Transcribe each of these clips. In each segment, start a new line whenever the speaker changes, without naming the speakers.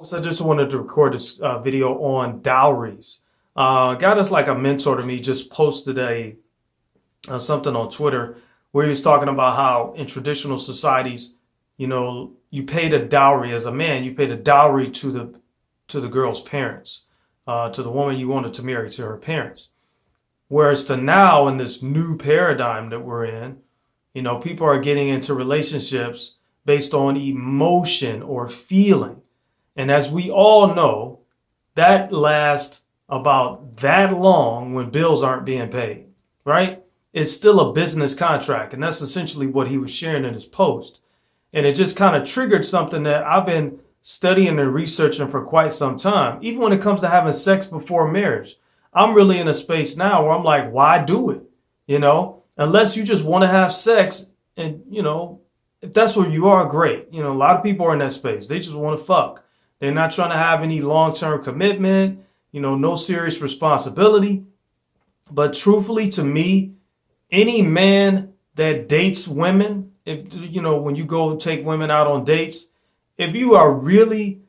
So I just wanted to record this video on dowries. Got us like a mentor to me just posted a something on Twitter where he was talking about how in traditional societies, you paid a dowry as a man. You paid a dowry to the girl's parents, to the woman you wanted to marry, to her parents. Whereas to now in this new paradigm that we're in, people are getting into relationships based on emotion or feeling. And as we all know, that lasts about that long when bills aren't being paid, right? It's still a business contract. And that's essentially what he was sharing in his post. And it just kind of triggered something that I've been studying and researching for quite some time. Even when it comes to having sex before marriage, I'm really in a space now where I'm like, why do it? Unless you just want to have sex and, if that's where you are, great. A lot of people are in that space. They just want to fuck. They're not trying to have any long-term commitment, no serious responsibility. But truthfully, to me, any man that dates women, if when you go take women out on dates, if you are really,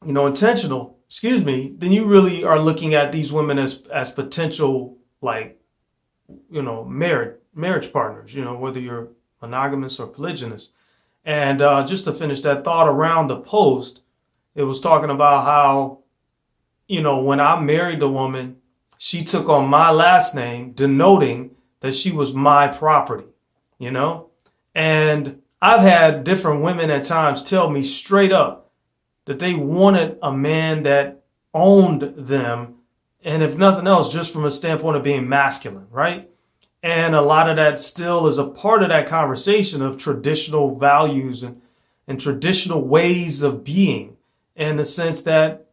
intentional, then you really are looking at these women as potential, like, marriage partners, whether you're monogamous or polygynous. And just to finish that thought around the post, it was talking about how, when I married the woman, she took on my last name, denoting that she was my property, And I've had different women at times tell me straight up that they wanted a man that owned them. And if nothing else, just from a standpoint of being masculine, right? And a lot of that still is a part of that conversation of traditional values and traditional ways of being, in the sense that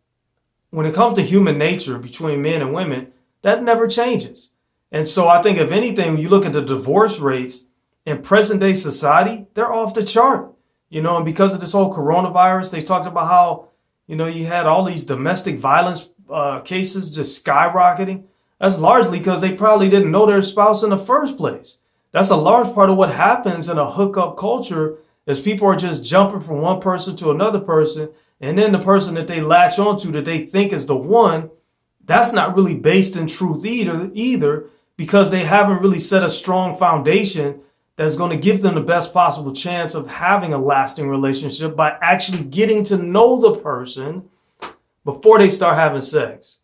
when it comes to human nature between men and women, that never changes. And so I think if anything, when you look at the divorce rates in present day society, they're off the chart, and because of this whole coronavirus, they talked about how, you had all these domestic violence cases just skyrocketing. That's largely because they probably didn't know their spouse in the first place. That's a large part of what happens in a hookup culture is people are just jumping from one person to another person. And then the person that they latch onto that they think is the one, that's not really based in truth either, because they haven't really set a strong foundation that's going to give them the best possible chance of having a lasting relationship by actually getting to know the person before they start having sex.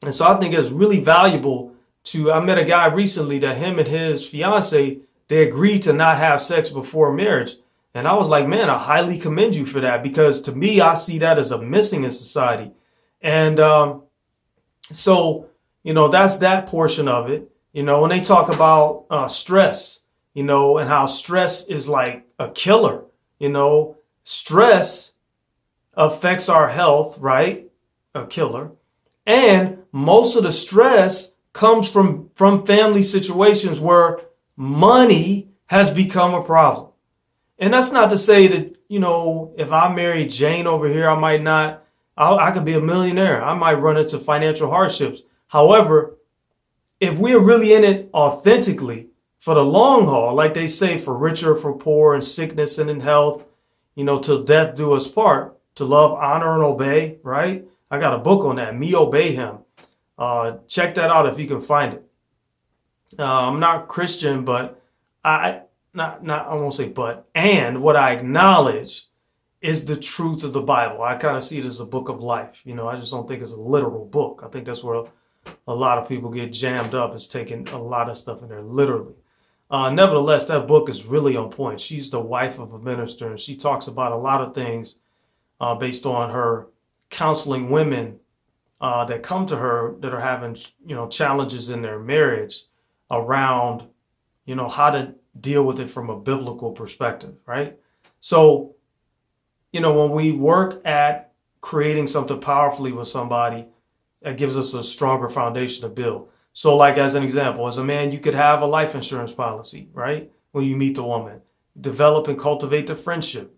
And so I think it's really valuable I met a guy recently that him and his fiance, they agreed to not have sex before marriage. And I was like, man, I highly commend you for that, because to me, I see that as a missing in society. And so, that's that portion of it. When they talk about stress, and how stress is like a killer, stress affects our health, right? A killer. And most of the stress comes from family situations where money has become a problem. And that's not to say that, if I marry Jane over here, I could be a millionaire. I might run into financial hardships. However, if we're really in it authentically for the long haul, like they say, for richer, for poor, in sickness and in health, till death do us part, to love, honor, and obey, right? I got a book on that, Me Obey Him. Check that out if you can find it. I'm not Christian, but I won't say but, and what I acknowledge is the truth of the Bible. I kind of see it as a book of life. I just don't think it's a literal book. I think that's where a lot of people get jammed up, is taking a lot of stuff in there literally. Nevertheless, that book is really on point. She's the wife of a minister, and she talks about a lot of things based on her counseling women that come to her that are having, challenges in their marriage around, how to deal with it from a biblical perspective, right? So, when we work at creating something powerfully with somebody, that gives us a stronger foundation to build. So like, as an example, as a man, you could have a life insurance policy, right? When you meet the woman, develop and cultivate the friendship.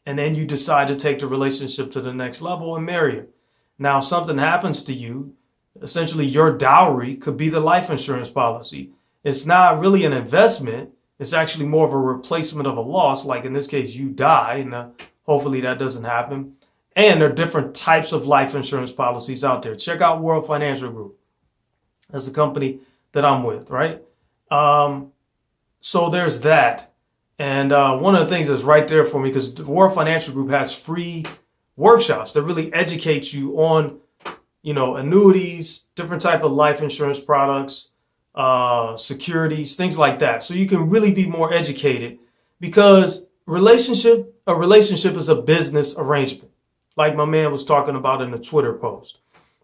And then you decide to take the relationship to the next level and marry her. Now, if something happens to you, essentially your dowry could be the life insurance policy. It's not really an investment. It's actually more of a replacement of a loss. Like in this case, you die and the Hopefully that doesn't happen. And there are different types of life insurance policies out there. Check out World Financial Group. That's the company that I'm with, right? So there's that. And one of the things that's right there for me, because the World Financial Group has free workshops that really educate you on, annuities, different type of life insurance products, securities, things like that. So you can really be more educated, because a relationship is a business arrangement, like my man was talking about in the Twitter post.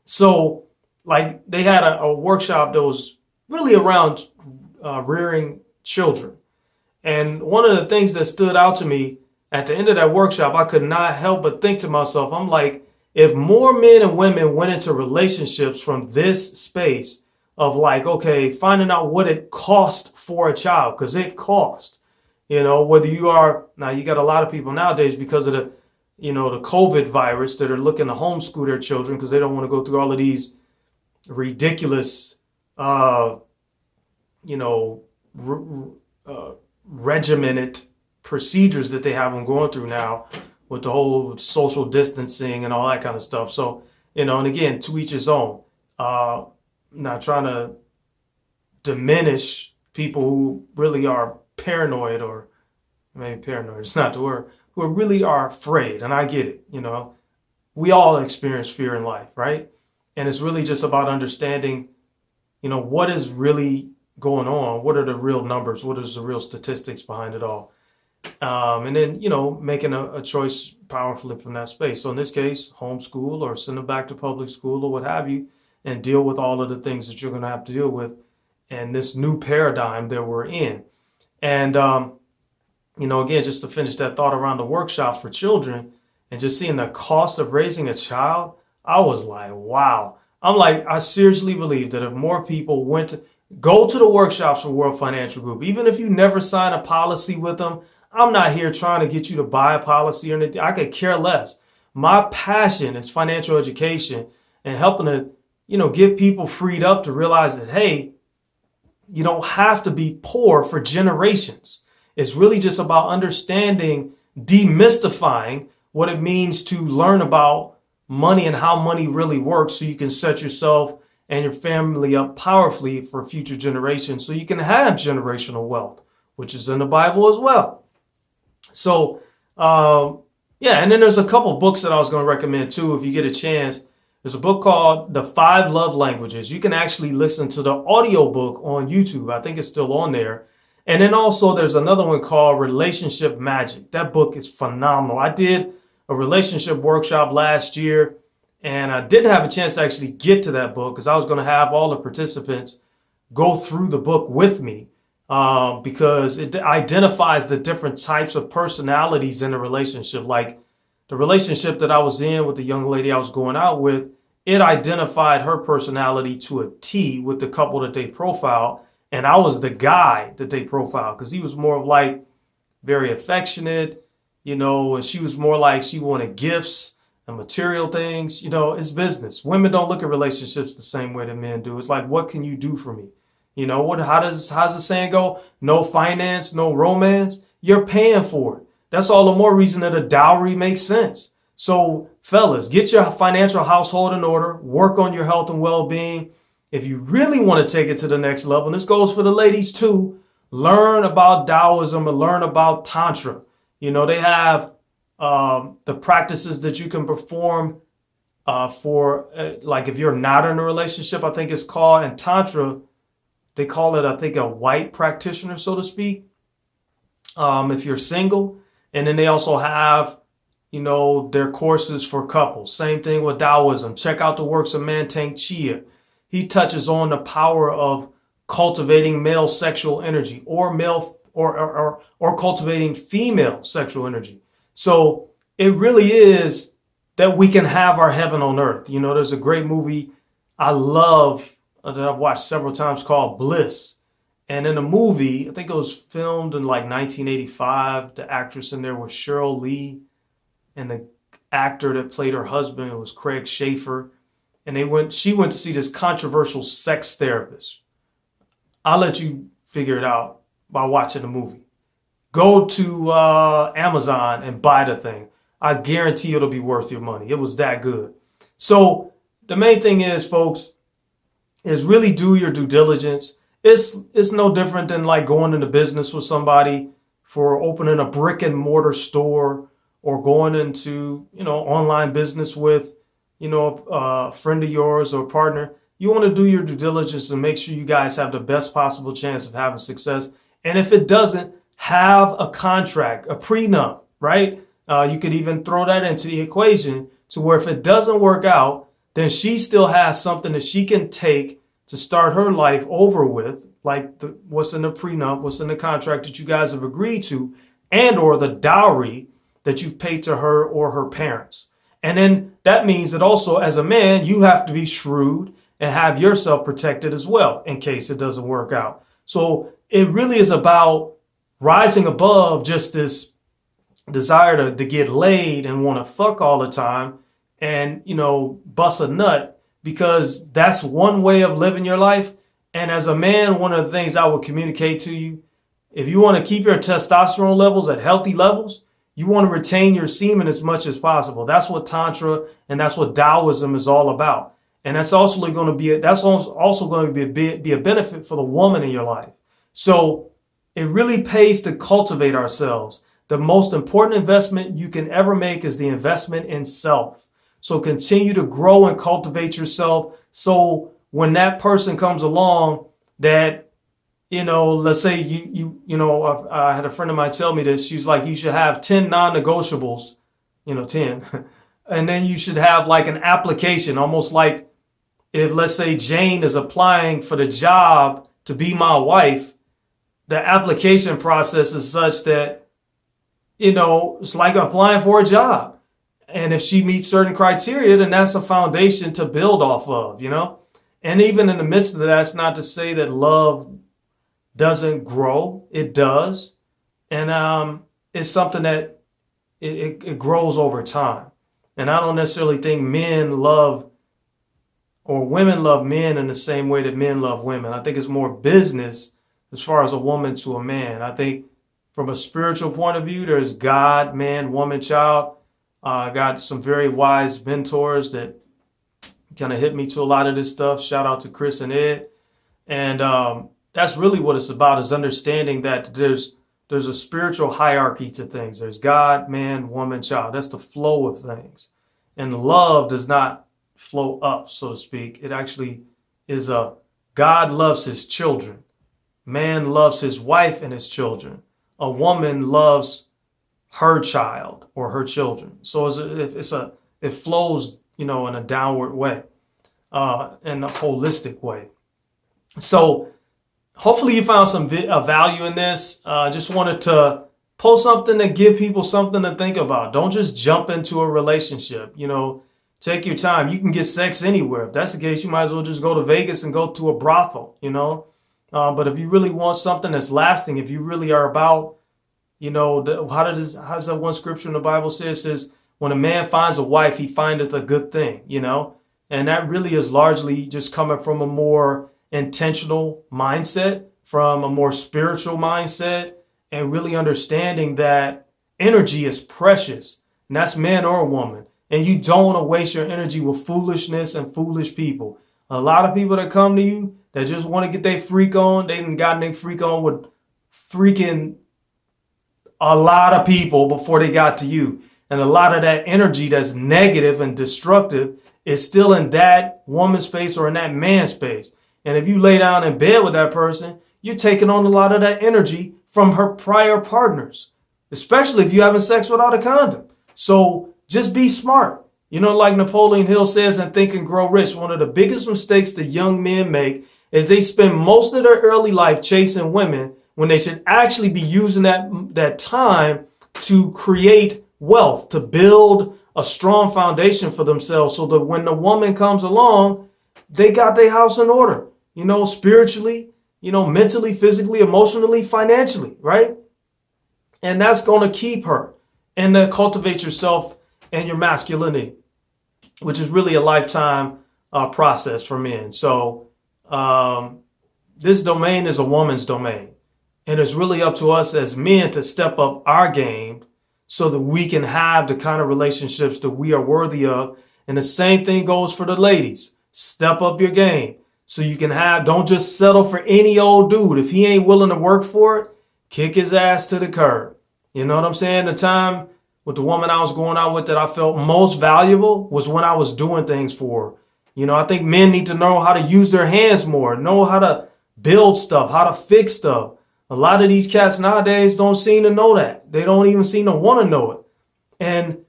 So like they had a workshop that was really around rearing children. And one of the things that stood out to me at the end of that workshop, I could not help but think to myself, I'm like, if more men and women went into relationships from this space of like, okay, finding out what it cost for a child, because it cost, whether you are, now you got a lot of people nowadays because of the COVID virus that are looking to homeschool their children because they don't want to go through all of these ridiculous, regimented procedures that they have them going through now with the whole social distancing and all that kind of stuff. So, and again, to each his own. Not trying to diminish people who really are paranoid, or maybe paranoid, it's not the word, who really are afraid. And I get it. We all experience fear in life, right? And it's really just about understanding, what is really going on. What are the real numbers? What is the real statistics behind it all? And then, making a choice powerfully from that space. So in this case, homeschool or send them back to public school or what have you, and deal with all of the things that you're going to have to deal with in this new paradigm that we're in. And, again, just to finish that thought around the workshops for children and just seeing the cost of raising a child, I was like, wow. I'm like, I seriously believe that if more people go to the workshops for World Financial Group, even if you never sign a policy with them, I'm not here trying to get you to buy a policy or anything. I could care less. My passion is financial education and helping to, get people freed up to realize that, hey, you don't have to be poor for generations. It's really just about understanding, demystifying what it means to learn about money and how money really works, so you can set yourself and your family up powerfully for future generations, so you can have generational wealth, which is in the Bible as well. So, and then there's a couple books that I was going to recommend too, if you get a chance. There's a book called The 5 Love Languages. You can actually listen to the audiobook on YouTube. I think it's still on there. And then also there's another one called Relationship Magic. That book is phenomenal. I did a relationship workshop last year, and I didn't have a chance to actually get to that book because I was going to have all the participants go through the book with me, because it identifies the different types of personalities in a relationship. Like the relationship that I was in with the young lady I was going out with, it identified her personality to a T with the couple that they profiled. And I was the guy that they profiled because he was more of like very affectionate, and she was more like she wanted gifts and material things. It's business. Women don't look at relationships the same way that men do. It's like, what can you do for me? How's the saying go? No finance, no romance. You're paying for it. That's all the more reason that a dowry makes sense. So fellas, get your financial household in order, work on your health and well-being. If you really want to take it to the next level, and this goes for the ladies too, learn about Taoism and learn about Tantra. They have the practices that you can perform for, like if you're not in a relationship, I think it's called, in Tantra, they call it, I think, a white practitioner, so to speak, if you're single. And then they also have, their courses for couples. Same thing with Taoism. Check out the works of Mantank Chia. He touches on the power of cultivating male sexual energy, or cultivating female sexual energy. So it really is that we can have our heaven on earth. There's a great movie I love that I've watched several times called Bliss. And in the movie, I think it was filmed in like 1985. The actress in there was Cheryl Lee, and the actor that played her husband was Craig Schaefer. And she went to see this controversial sex therapist. I'll let you figure it out by watching the movie. Go to Amazon and buy the thing. I guarantee it'll be worth your money. It was that good. So the main thing is, folks, is really do your due diligence. It's no different than like going into business with somebody for opening a brick and mortar store, or going into, online business with, a friend of yours or a partner. You want to do your due diligence and make sure you guys have the best possible chance of having success. And if it doesn't, have a contract, a prenup, right? You could even throw that into the equation, to where if it doesn't work out, then she still has something that she can take to start her life over with, like what's in the prenup, what's in the contract that you guys have agreed to, and or the dowry that you've paid to her or her parents. And then that means that also, as a man, you have to be shrewd and have yourself protected as well in case it doesn't work out. So it really is about rising above just this desire to get laid and want to fuck all the time and, bust a nut, because that's one way of living your life. And as a man, one of the things I would communicate to you, if you want to keep your testosterone levels at healthy levels, you want to retain your semen as much as possible. That's what Tantra and that's what Taoism is all about. And that's also going to be a benefit for the woman in your life. So it really pays to cultivate ourselves. The most important investment you can ever make is the investment in self. So continue to grow and cultivate yourself. So when that person comes along that, let's say I had a friend of mine tell me this. She's like, you should have 10 non-negotiables, 10. And then you should have like an application, almost like if, let's say, Jane is applying for the job to be my wife, the application process is such that, it's like applying for a job. And if she meets certain criteria, then that's a foundation to build off of, And even in the midst of that, it's not to say that love doesn't grow. It does. And it's something that it grows over time. And I don't necessarily think men love or women love men in the same way that men love women. I think it's more business as far as a woman to a man. I think from a spiritual point of view, there's God, man, woman, child. I got some very wise mentors that kind of hit me to a lot of this stuff. Shout out to Chris and Ed. And that's really what it's about, is understanding that there's a spiritual hierarchy to things. There's God, man, woman, child. That's the flow of things. And love does not flow up, so to speak. It actually is God loves his children. Man loves his wife and his children. A woman loves her child or her children. So it flows, in a downward way, in a holistic way. So hopefully you found some value in this. Just wanted to post something to give people something to think about. Don't just jump into a relationship. Take your time. You can get sex anywhere. If that's the case, you might as well just go to Vegas and go to a brothel, But if you really want something that's lasting, if you really are about, how does that one scripture in the Bible say? It says, when a man finds a wife, he findeth a good thing, And that really is largely just coming from a more intentional mindset, from a more spiritual mindset, and really understanding that energy is precious, and that's man or woman. And you don't want to waste your energy with foolishness and foolish people. A lot of people that come to you that just want to get their freak on, they done gotten their freak on with freaking a lot of people before they got to you. And a lot of that energy that's negative and destructive is still in that woman space or in that man space. And if you lay down in bed with that person, you're taking on a lot of that energy from her prior partners, especially if you're having sex without a condom. So just be smart. Like Napoleon Hill says in Think and Grow Rich, one of the biggest mistakes that young men make is they spend most of their early life chasing women when they should actually be using that time to create wealth, to build a strong foundation for themselves, so that when the woman comes along, they got their house in order, spiritually, mentally, physically, emotionally, financially, right? And that's going to keep her, and to cultivate yourself and your masculinity, which is really a lifetime process for men. So this domain is a woman's domain. And it's really up to us as men to step up our game so that we can have the kind of relationships that we are worthy of. And the same thing goes for the ladies. Step up your game so you can don't just settle for any old dude. If he ain't willing to work for it, kick his ass to the curb. You know what I'm saying? The time with the woman I was going out with that I felt most valuable was when I was doing things for her. You know, I think men need to know how to use their hands more, know how to build stuff, how to fix stuff. A lot of these cats nowadays don't seem to know that. They don't even seem to want to know it. And,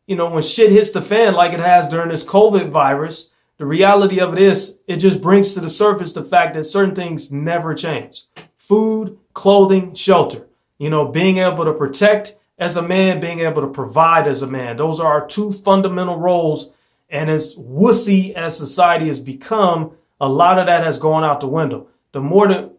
you know, when shit hits the fan like it has during this COVID virus, the reality of it is it just brings to the surface the fact that certain things never change. Food, clothing, shelter. You know, being able to protect as a man, being able to provide as a man. Those are our two fundamental roles. And as wussy as society has become, a lot of that has gone out the window. The more that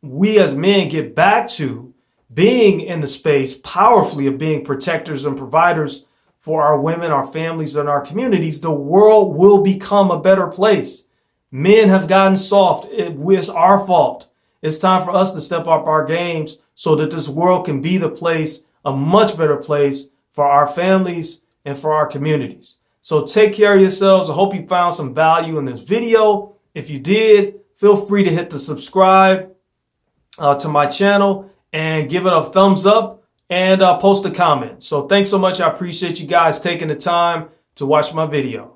we as men get back to being in the space powerfully of being protectors and providers for our women, our families, and our communities, the world will become a better place. Men have gotten soft. It's our fault. It's time for us to step up our games so that this world can be the place, a much better place for our families and for our communities. So take care of yourselves. I hope you found some value in this video. If you did, feel free to hit the subscribe to my channel and give it a thumbs up and post a comment. So thanks so much. I appreciate you guys taking the time to watch my video.